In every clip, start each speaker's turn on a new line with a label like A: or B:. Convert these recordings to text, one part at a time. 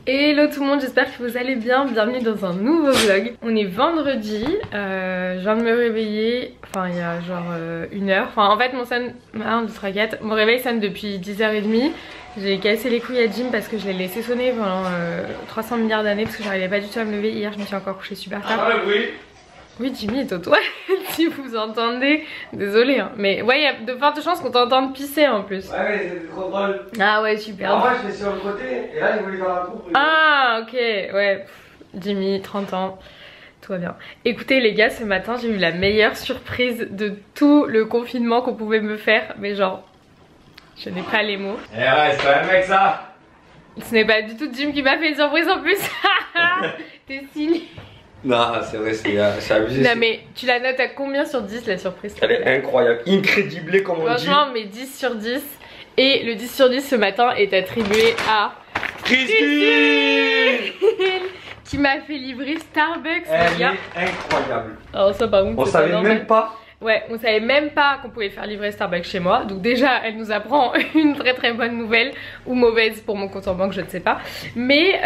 A: Hello tout le monde, j'espère que vous allez bien, bienvenue dans un nouveau vlog. On est vendredi, je viens de me réveiller, enfin il y a genre 1 heure. Enfin en fait mon son, 1, 2, 3, 4, mon réveil sonne depuis 10h30. J'ai cassé les couilles à Jim parce que je l'ai laissé sonner pendant 300 milliards d'années parce que j'arrivais pas du tout à me lever. Hier je me suis encore couchée super tard.
B: Ah oui.
A: Oui, Jimmy est au toit, si vous entendez, désolé hein. Mais ouais, il y a de fortes chances qu'on t'entende pisser en plus.
B: Ouais mais c'était trop drôle.
A: Ah ouais, super.
B: Moi je vais sur le côté et là je voulais faire un trou.
A: Ah ok, ouais. Jimmy, 30 ans, tout va bien. Écoutez les gars, ce matin j'ai eu la meilleure surprise de tout le confinement qu'on pouvait me faire. Mais genre, je n'ai pas les mots.
B: Eh ouais, c'est pas un mec ça.
A: Ce n'est pas du tout Jim qui m'a fait une surprise en plus. T'es cynique.
B: Non, c'est vrai, c'est abusé.
A: Non mais tu la notes à combien sur 10 la surprise?
B: Elle est incroyable, incrédible comme on dit.
A: Franchement, mais 10 sur 10. Et le 10 sur 10 ce matin est attribué à
B: Christine
A: qui m'a fait livrer Starbucks.
B: Elle
A: les gars.
B: est incroyable.
A: Alors ça par contre,
B: On savait même pas.
A: Ouais, on savait même pas qu'on pouvait faire livrer Starbucks chez moi. Donc déjà, elle nous apprend une très bonne nouvelle. Ou mauvaise pour mon compte en banque, je ne sais pas. Mais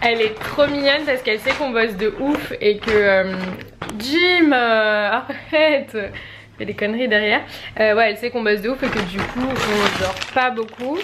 A: elle est trop mignonne parce qu'elle sait qu'on bosse de ouf. Et que Jim, arrête, fait des conneries derrière. Ouais, elle sait qu'on bosse de ouf et que du coup, on dort pas beaucoup.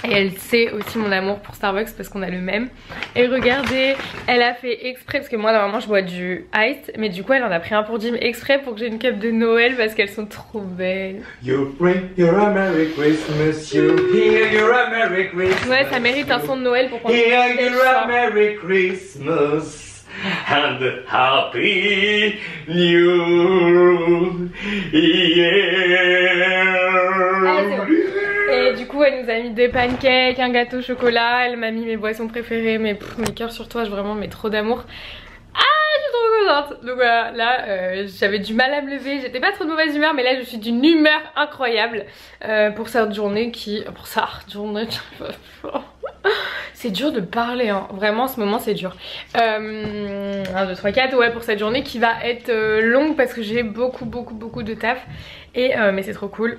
A: Et elle sait aussi mon amour pour Starbucks parce qu'on a le même. Et regardez, elle a fait exprès, parce que moi normalement je bois du ice, mais du coup elle en a pris un pour Jim exprès pour que j'ai une cup de Noël parce qu'elles sont trop belles.
B: You bring your a Merry Christmas, you hear your a Merry Christmas.
A: Ouais, ça mérite un son de Noël pour qu'on
B: Hear your a Merry Christmas and Happy New Year.
A: Ah, c'est bon. Et du coup elle nous a mis des pancakes, un gâteau au chocolat, elle m'a mis mes boissons préférées, mes cœurs sur toi, je vraiment mets trop d'amour. Ah, je suis trop contente. Donc voilà, là j'avais du mal à me lever, j'étais pas trop de mauvaise humeur, mais là je suis d'une humeur incroyable pour cette journée qui... Pour cette journée... C'est dur de parler hein, vraiment en ce moment c'est dur. 1, 2, 3, 4, ouais, pour cette journée qui va être longue parce que j'ai beaucoup de taf. Et mais c'est trop cool.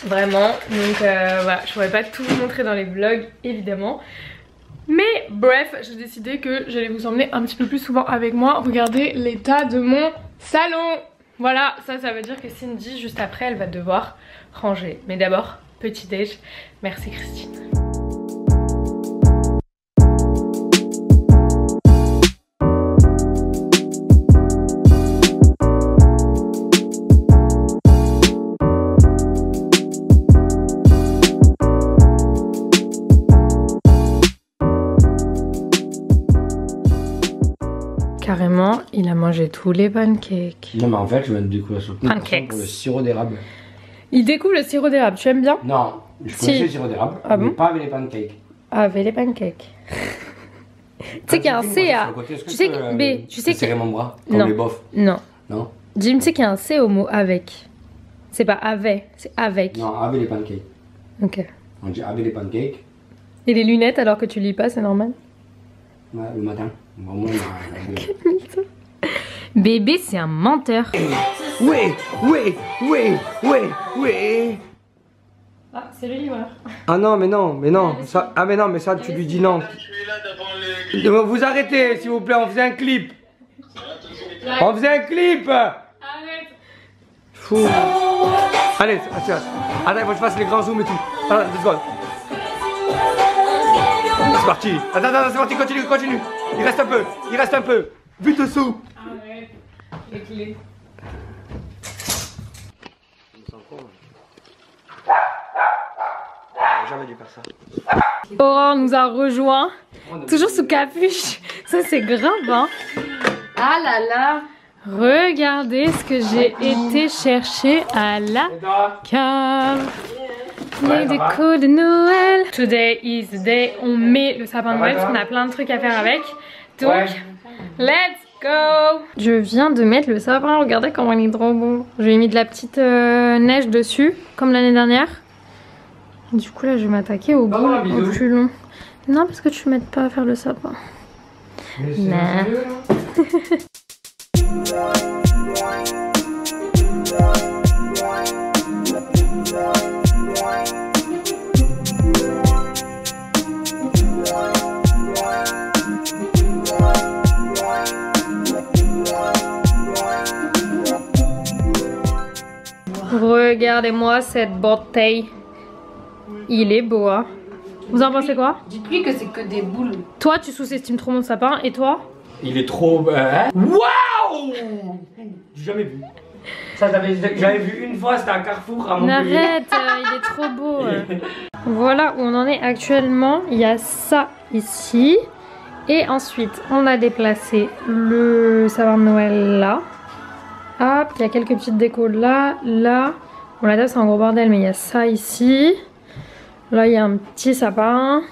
A: Vraiment, donc voilà, je pourrais pas tout vous montrer dans les vlogs évidemment. Mais bref, j'ai décidé que j'allais vous emmener un petit peu plus souvent avec moi. Regardez l'état de mon salon. Voilà, ça veut dire que Cindy juste après elle va devoir ranger. Mais d'abord, petit déj. Merci Christine. Carrément, il a mangé tous les pancakes.
B: Non mais en fait je vais découvrir surtout
A: Pancakes.
B: pour le sirop d'érable.
A: Il découvre le sirop d'érable, tu aimes bien?
B: Non, je connaissais le sirop d'érable,
A: Ah
B: mais
A: bon?
B: pas avec les pancakes.
A: Avec les pancakes. Tu sais qu'il y a un C à... Tu sais que B, tu sais
B: serrer
A: que...
B: mon bras comme
A: Non.
B: les bofs.
A: Non.
B: Non.
A: Jim, tu sais qu'il y a un C au mot avec. C'est pas avec, c'est avec.
B: Non, avec les pancakes.
A: Ok.
B: On dit avec les pancakes.
A: Et les lunettes alors que tu lis pas, c'est normal?
B: Ouais, le matin. Vraiment,
A: Bébé, c'est un menteur.
B: Oui.
A: Ah, c'est le livreur.
B: Ah non, mais non. Ça, ah mais non, mais ça tu lui dis non. Vous arrêtez s'il vous plaît, on faisait un clip. On faisait un clip.
A: Arrête.
B: Fou. Allez, attends, il faut que je fasse les grands zooms et tout. Attends, 2 secondes. C'est parti. Attends, c'est parti, continue. Il reste un peu. Vite dessous.
A: Arrête. Les clés.
B: Jamais dû faire ça.
A: Aurore nous a rejoint. Toujours sous capuche. Ça c'est grave hein. Ah là là. Regardez ce que j'ai été chercher à la cave. Les décos de Noël. Today is the day. On met le sapin de Noël parce qu'on a plein de trucs à faire avec. Donc, let's go. Je viens de mettre le sapin. Regardez comment il est trop beau. J'ai mis de la petite neige dessus, comme l'année dernière. Du coup là je vais m'attaquer au bout, au plus long. Non parce que tu m'aides pas à faire le sapin. Non. regardez-moi cette bouteille. Il est beau, hein. Vous en pensez quoi?
C: Dites-lui que c'est que des boules.
A: Toi, tu sous-estimes trop mon sapin, et toi?
B: Il est trop... Waouh! J'ai jamais vu. Ça, j'avais vu une fois, c'était à Carrefour à Montpellier.
A: Arrête, il est trop beau. Voilà où on en est actuellement. Il y a ça ici. Et ensuite, on a déplacé le sapin de Noël là. Hop, il y a quelques petites décos là, là. Bon, la table c'est un gros bordel, mais il y a ça ici. Là, il y a un petit sapin.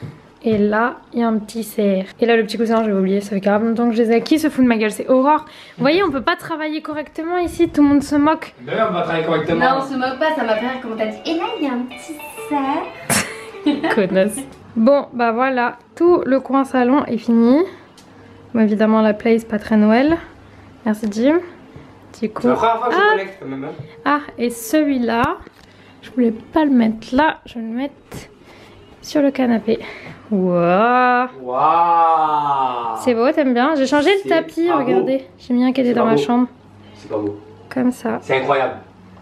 A: Et là, il y a un petit cerf. Et là, le petit coussin, j'avais oublié, ça fait grave longtemps que je les ai. Qui se fout de ma gueule? C'est Aurore. Vous voyez, on peut pas travailler correctement ici, tout le monde se moque.
B: D'ailleurs, on va travailler correctement.
C: Non, on se moque pas, ça m'a fait rire comment t'as dit. Et là, il y a un petit cerf.
A: Connasse. Bon, bah voilà, tout le coin salon est fini. Bon, évidemment, la place, pas très Noël. Merci, Jim. Du coup...
B: C'est la première fois que je collecte, quand même. Hein.
A: Ah, et celui-là, je voulais pas le mettre là, je vais le mettre sur le canapé. Waouh!
B: Waouh!
A: C'est beau, t'aimes bien? J'ai changé le tapis, regardez. J'ai mis un qui était dans ma chambre.
B: C'est pas beau.
A: Comme ça.
B: C'est incroyable.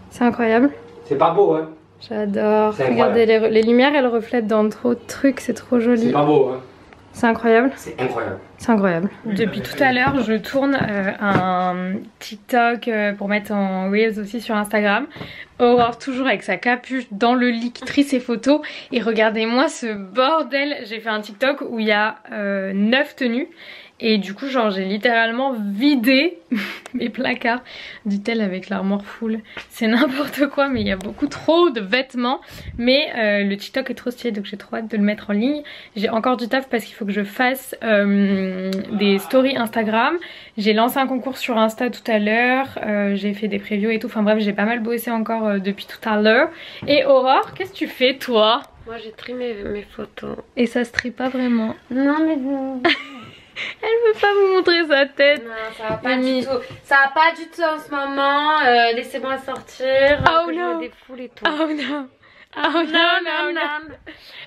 A: C'est incroyable.
B: C'est pas beau, hein?
A: J'adore. Regardez, les lumières, elles reflètent dans trop de trucs, c'est trop joli.
B: C'est pas beau, hein?
A: C'est incroyable.
B: C'est incroyable.
A: C'est incroyable. Depuis tout à l'heure, je tourne un TikTok pour mettre en Reels aussi sur Instagram. Aurore toujours avec sa capuche dans le lit qui trie ses photos. Et regardez-moi ce bordel. J'ai fait un TikTok où il y a 9 tenues. Et du coup, genre, j'ai littéralement vidé mes placards du tel avec l'armoire full. C'est n'importe quoi, mais il y a beaucoup trop de vêtements. Mais le TikTok est trop stylé, donc j'ai trop hâte de le mettre en ligne. J'ai encore du taf parce qu'il faut que je fasse des stories Instagram. J'ai lancé un concours sur Insta tout à l'heure. J'ai fait des previews et tout. Enfin bref, j'ai pas mal bossé encore depuis tout à l'heure. Et Aurore, qu'est-ce que tu fais, toi?
C: Moi, j'ai trimé mes photos.
A: Et ça se trie pas vraiment.
C: Non, mais bon...
A: Elle veut pas vous montrer sa tête.
C: Non, ça va pas du tout. Ça va pas du tout en ce moment. Laissez-moi sortir.
A: Oh
C: que
A: non.
C: Je me défoule et tout.
A: Oh non. Oh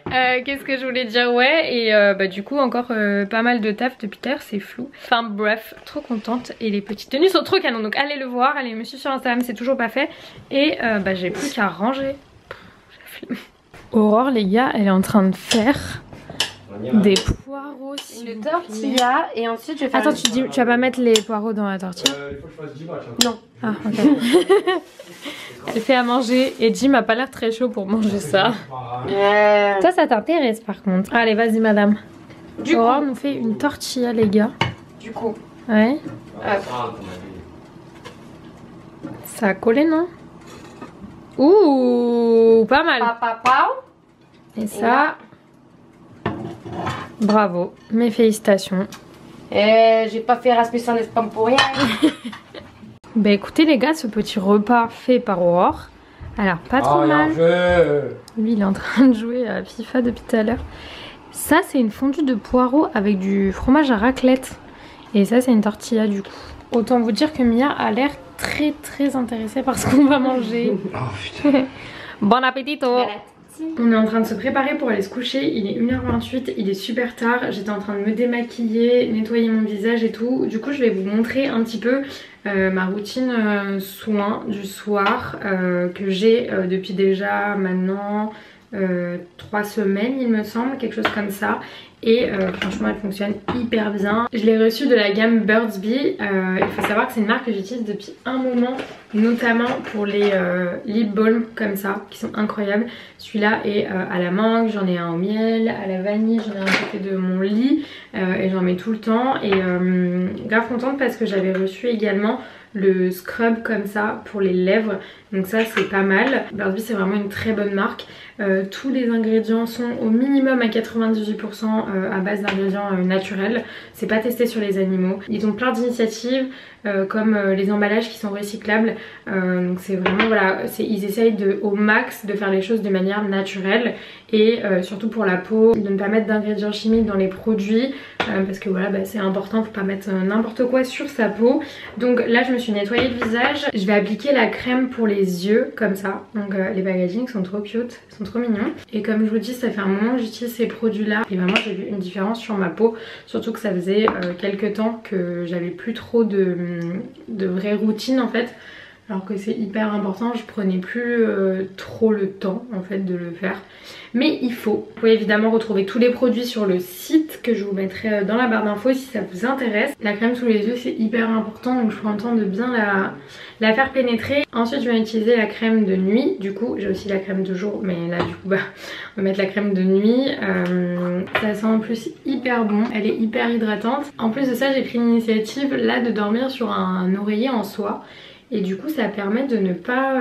A: non. Qu'est-ce que je voulais dire? Ouais, et bah du coup encore pas mal de taf depuis tard, c'est flou. Enfin bref, trop contente. Et les petites tenues sont trop canon. Donc allez le voir, allez me suivre sur Instagram, c'est toujours pas fait. Et bah j'ai plus qu'à ranger. Aurore les gars, elle est en train de faire des poireaux.
C: Une tortilla et ensuite je vais faire...
A: Attends, tu vas pas mettre les poireaux dans la tortilla?
B: Il faut que je fasse du match.
C: Non.
A: Ah ok. Elle fait à manger et Jim a pas l'air très chaud pour manger ça. Toi ça t'intéresse par contre. Allez vas-y madame. Aurore nous fait une tortilla les gars.
C: Du coup.
A: Ouais. Ça a collé non? Ouh, pas mal. Et ça... Bravo, mes félicitations.
C: J'ai pas fait Rasmussen en Espagne pour rien.
A: Bah écoutez les gars, ce petit repas fait par Aurore, alors pas trop mal. Lui il est en train de jouer à FIFA depuis tout à l'heure. Ça c'est une fondue de poireaux avec du fromage à raclette. Et ça c'est une tortilla du coup. Autant vous dire que Mia a l'air très intéressée par ce qu'on va manger.
B: Oh putain.
A: Bon appétit. On est en train de se préparer pour aller se coucher, il est 1h28, il est super tard, j'étais en train de me démaquiller, nettoyer mon visage et tout. Du coup je vais vous montrer un petit peu ma routine soin du soir que j'ai depuis déjà maintenant 3 semaines il me semble, quelque chose comme ça. Et franchement elle fonctionne hyper bien. Je l'ai reçue de la gamme Burt's Bees. Il faut savoir que c'est une marque que j'utilise depuis un moment, notamment pour les lip balm comme ça qui sont incroyables. Celui-là est à la mangue, j'en ai un au miel, à la vanille, j'en ai un côté de mon lit et j'en mets tout le temps. Et grave contente parce que j'avais reçu également le scrub comme ça pour les lèvres, donc ça c'est pas mal. Burt's Bees c'est vraiment une très bonne marque. Tous les ingrédients sont au minimum à 98% à base d'ingrédients naturels. C'est pas testé sur les animaux. Ils ont plein d'initiatives comme les emballages qui sont recyclables. Donc c'est vraiment voilà, ils essayent au max de faire les choses de manière naturelle et surtout pour la peau, de ne pas mettre d'ingrédients chimiques dans les produits parce que voilà c'est important, faut pas mettre n'importe quoi sur sa peau. Donc là je me suis nettoyé le visage. Je vais appliquer la crème pour les yeux comme ça. Donc les packaging sont trop cute, sont trop mignons. Et comme je vous dis, ça fait un moment que j'utilise ces produits là et vraiment j'ai vu une différence sur ma peau. Surtout que ça faisait quelques temps que j'avais plus trop de vraie routine en fait. alors que c'est hyper important. Je prenais plus trop le temps en fait de le faire, mais il faut. Vous pouvez évidemment retrouver tous les produits sur le site que je vous mettrai dans la barre d'infos si ça vous intéresse. La crème sous les yeux c'est hyper important, donc je prends le temps de bien la faire pénétrer. Ensuite je vais utiliser la crème de nuit. Du coup j'ai aussi la crème de jour, mais là du coup bah on va mettre la crème de nuit. Ça sent en plus hyper bon, elle est hyper hydratante. En plus de ça j'ai pris l'initiative là de dormir sur un oreiller en soie. Et du coup ça permet de ne pas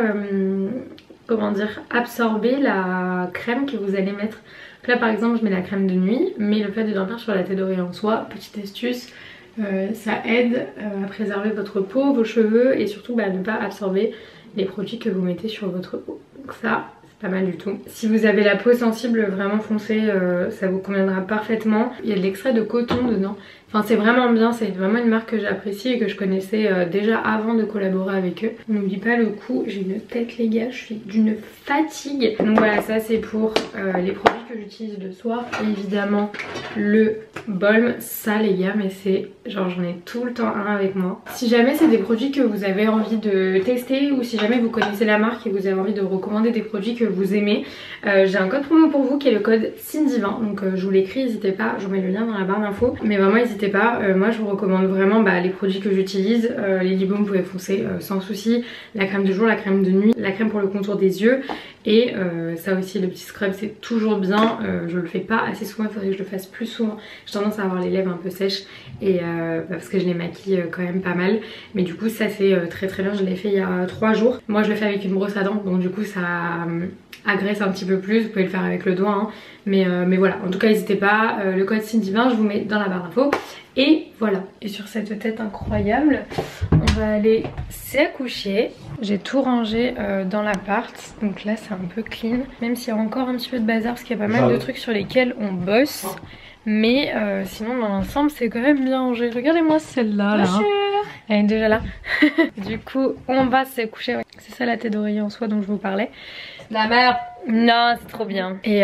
A: comment dire, absorber la crème que vous allez mettre. Donc là par exemple je mets la crème de nuit, mais le fait de dormir sur la tête d'oreiller en soie, petite astuce, ça aide à préserver votre peau, vos cheveux et surtout bah, à ne pas absorber les produits que vous mettez sur votre peau. Donc ça c'est pas mal du tout. Si vous avez la peau sensible vraiment foncée, ça vous conviendra parfaitement. Il y a de l'extrait de coton dedans. Enfin c'est vraiment bien, c'est vraiment une marque que j'apprécie et que je connaissais déjà avant de collaborer avec eux. On n'oublie pas le coup, j'ai une tête les gars, je suis d'une fatigue. Donc voilà, ça c'est pour les produits que j'utilise le soir. Et évidemment le balm, ça les gars, mais c'est genre j'en ai tout le temps un avec moi. Si jamais c'est des produits que vous avez envie de tester ou si jamais vous connaissez la marque et vous avez envie de recommander des produits que vous aimez, j'ai un code promo pour vous qui est le code Cindy20. Donc je vous l'écris, n'hésitez pas, je vous mets le lien dans la barre d'infos. Mais vraiment n'hésitez pas, moi je vous recommande vraiment les produits que j'utilise. Les lip balm vous pouvez foncer sans souci, la crème de jour, la crème de nuit, la crème pour le contour des yeux et ça aussi le petit scrub c'est toujours bien. Je le fais pas assez souvent, il faudrait que je le fasse plus souvent. J'ai tendance à avoir les lèvres un peu sèches et parce que je les maquille quand même pas mal, mais du coup ça c'est très très bien. Je l'ai fait il y a 3 jours. Moi je le fais avec une brosse à dents, donc du coup ça agresse un petit peu plus. Vous pouvez le faire avec le doigt hein. Mais voilà, en tout cas n'hésitez pas, le code Cindy20 je vous mets dans la barre d'infos. Et voilà, et sur cette tête incroyable on va aller s'accoucher. J'ai tout rangé dans l'appart, donc là c'est un peu clean, même s'il y a encore un petit peu de bazar parce qu'il y a pas mal de trucs sur lesquels on bosse. Mais sinon dans l'ensemble c'est quand même bien rangé. Regardez-moi celle-là là. Elle est déjà là. Du coup on va se coucher. C'est ça la tête d'oreiller en soie dont je vous parlais.
C: La merde.
A: Non c'est trop bien. Et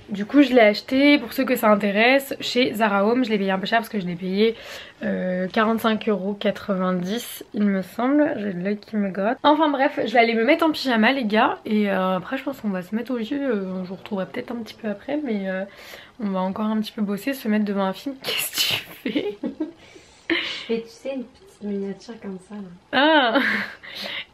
A: du coup je l'ai acheté pour ceux que ça intéresse chez Zara Home. Je l'ai payé un peu cher parce que je l'ai payé 45,90 € il me semble. J'ai l'œil qui me gratte. Enfin bref, je vais aller me mettre en pyjama les gars. Et après je pense qu'on va se mettre au lit. Je vous retrouverai peut-être un petit peu après, mais on va encore un petit peu bosser, se mettre devant un film. Qu'est-ce que tu fais?
C: Et tu sais, une petite miniature comme ça là.
A: Ah.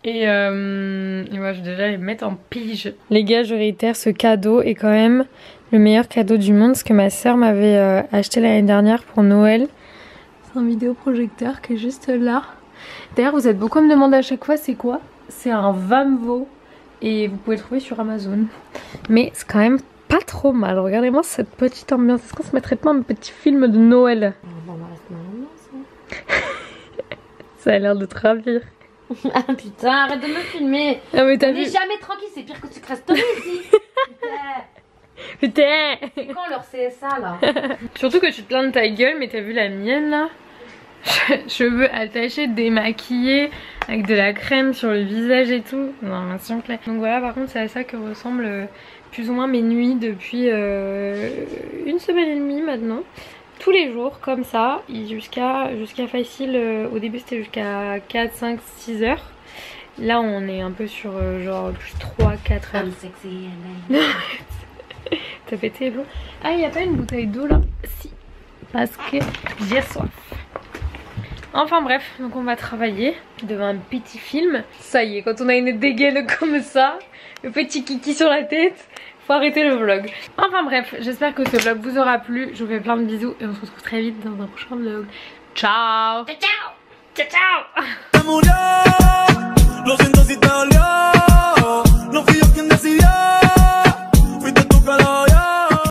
A: Et moi je vais déjà les mettre en pige. Les gars, je réitère, ce cadeau est quand même le meilleur cadeau du monde. Ce que ma soeur m'avait acheté l'année dernière pour Noël. C'est un vidéoprojecteur qui est juste là. D'ailleurs vous êtes beaucoup à me demander à chaque fois c'est quoi. C'est un Vamvo et vous pouvez le trouver sur Amazon. Mais c'est quand même pas trop mal. Regardez-moi cette petite ambiance. Est-ce qu'on se mettrait pas un petit film de Noël?
C: Bon, on reste dans l'ambiance.
A: Ça a l'air de te ravir.
C: Ah putain, arrête de me filmer.
A: Ah mais t'as
C: on
A: vu?
C: est jamais tranquille, c'est pire que Secret Story ici.
A: Putain.
C: C'est quand leur CSA là?
A: Surtout que tu te plains de ta gueule, mais t'as vu la mienne là? Cheveux attachés, démaquillés, avec de la crème sur le visage et tout. Non mais s'il vous plaît. Donc voilà, par contre c'est à ça que ressemblent plus ou moins mes nuits depuis 1 semaine et demie maintenant. Tous les jours comme ça, jusqu'à facile, au début c'était jusqu'à 4, 5, 6 heures. Là on est un peu sur genre plus 3, 4 heures. T'as pété les plombs. Ah il n'y a pas une bouteille d'eau là? Si, parce que j'ai soif. Enfin bref, donc on va travailler devant un petit film. Ça y est, quand on a une dégaine comme ça, le petit kiki sur la tête, faut arrêter le vlog. Enfin bref, j'espère que ce vlog vous aura plu. Je vous fais plein de bisous et on se retrouve très vite dans un prochain vlog. Ciao. Ciao ciao. Ciao ciao.